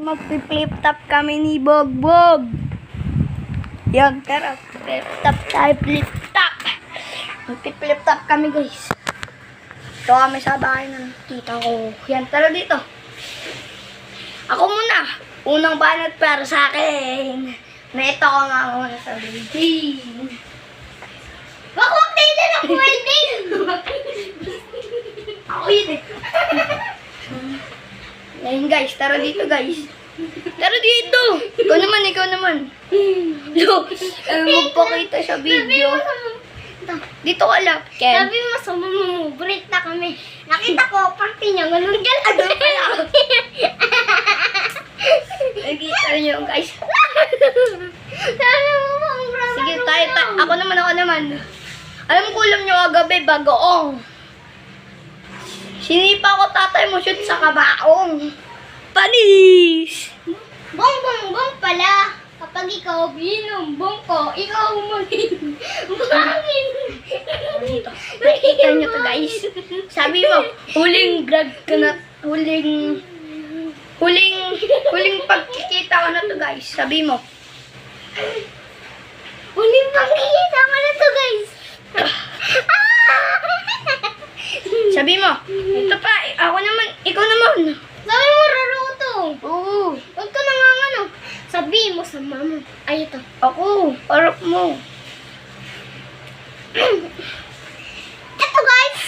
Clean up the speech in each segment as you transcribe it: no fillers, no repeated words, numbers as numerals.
Magpi-flip top kami ni Bogbog. Yan, tara. Flip top tayo, flip top. Magpi-flip top kami, guys. Ito kami sa bahay ng tita ko. Yan, tara dito. Ako muna. Unang banat para sa akin. Na ito ko nga muna sa building. Wakwak tayo na ng building! Ako yun eh. Ayun guys, tara dito guys. Tara dito! Ikaw naman. Magpakita sa video. Dito ka lang, Ken. Sabi mo sa break na kami. Nakita ko, party niya, ganun Ano pala? Nakita niyo guys. Sabi mo, ang Sige, tayo. Ako naman. Alam ko alam nyo kagabi, bagoong. Sinipa ko tatay mo shoot sa kabaong. Panis! Bong pala. Kapag ikaw binumbong ko, ikaw maging bangin. Nakita nyo to guys. Sabi mo, huling vlog ko na, huling pagkikita ko na to guys. Sabi mo. Huling pagkikita ko na to guys. Sabi mo, ito pa, ako naman, ikaw naman. Sabi mo, Raruto. Oo. Huwag ka nangangano. Sabi mo sa mama. Ay, ito. Ako, harap mo. Ito guys.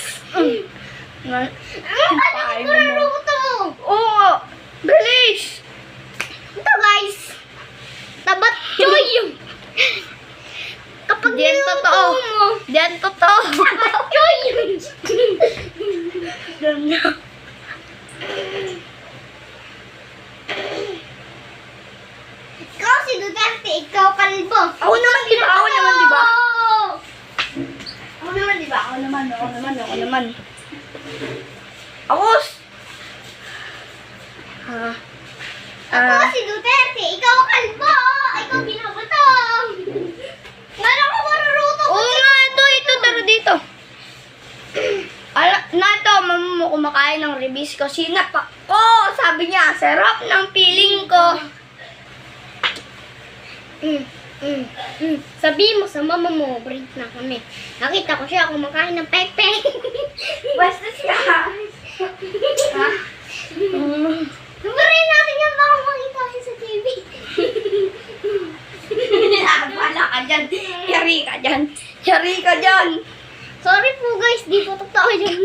Nga. Ano ka mo, Raruto? Oo, bilis. Ito guys. Tabat choy. Kapag Diyan niluto totoo. mo. Diyan totoo. Tabat choy. Ikaw si Duterte, ikaw kalbo. Ako naman, di ba? Ako naman, di ba? Oh! Ako naman. Ako. Ako si Duterte, ikaw kalbo. Ikaw binabatong. Wala ko maruruto. Oo nga, ito, taro dito. Nato, mama mo kumakain ng ribis ko. Sinapak ko. Sabi niya, sarap ng feeling ko. Sabi mo sa mama mo, break na kami. Nakita ko siya kumakain ng pek-pek. Basta siya. Ha? Numerin natin yan, baka makita siya sa TV. Wala ka dyan. Yari ka dyan. Sorry po guys, di po totoo yan.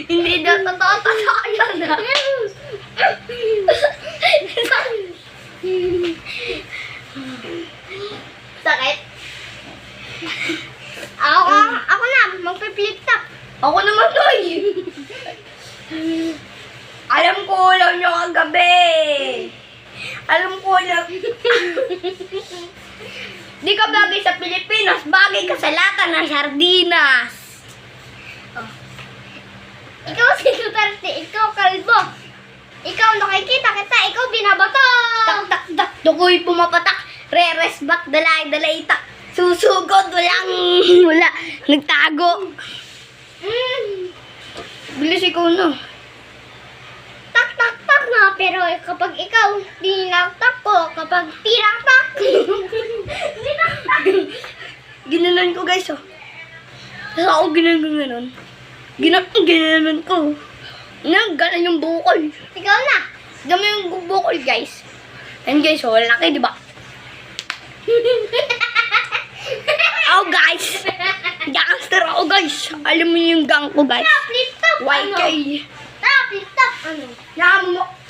Hindi na totoo yan. Sakit. Ako na, magpe-flip top. Ako naman, Toy. Alam ko lang nyo kagabi. Di ka bagay sa Pilipinas, bagay ka sa lata ng sardinas. Ikaw si Duterte, ikaw kalbo. Ikaw nakikita kita, ikaw binabato. Tak, dugoy pumapatak. Reres back, dalay, tak. Susugod, wala. Nagtago. Bilis ikaw na. Tak na, pero kapag ikaw tinaktak ko, kapag tinaktak, Ginanon ko guys, oh. Tapos ako ginanon. Ginanon ko. Ganon yung bukol. ikaw na. Dami yung bukol, guys. And guys, oh, laki, di ba? Oh, guys. Gangster ako, guys. Alam mo yung gang ko, guys. Flip top, YK. flip top, ano?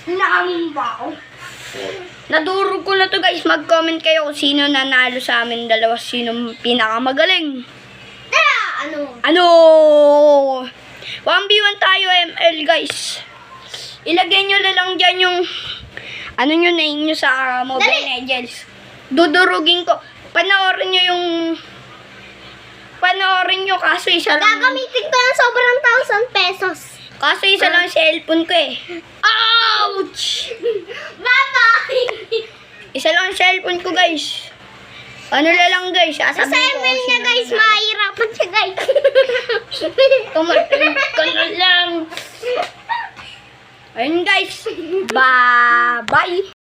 Nakamong ba ako? Nadurog ko na to, guys. Mag-comment kayo kung sino nanalo sa amin dalawa. Sino pinakamagaling. Tara, Ano? 1v1 tayo, ML, guys. Ilagay nyo na lang dyan yung name nyo sa Mobile Legends. Dudurugin ko. Panoorin nyo kaso isa lang. Gagamitin ko ng sobrang 1,000 pesos. Kaso isa lang yung cellphone ko eh. Ouch! Bye-bye! Isa lang yung cellphone ko, guys. Ano na lang, guys. Sa email niya, guys, mahirapan siya, guys. Tumating ka na lang. Ayun, guys. Bye-bye.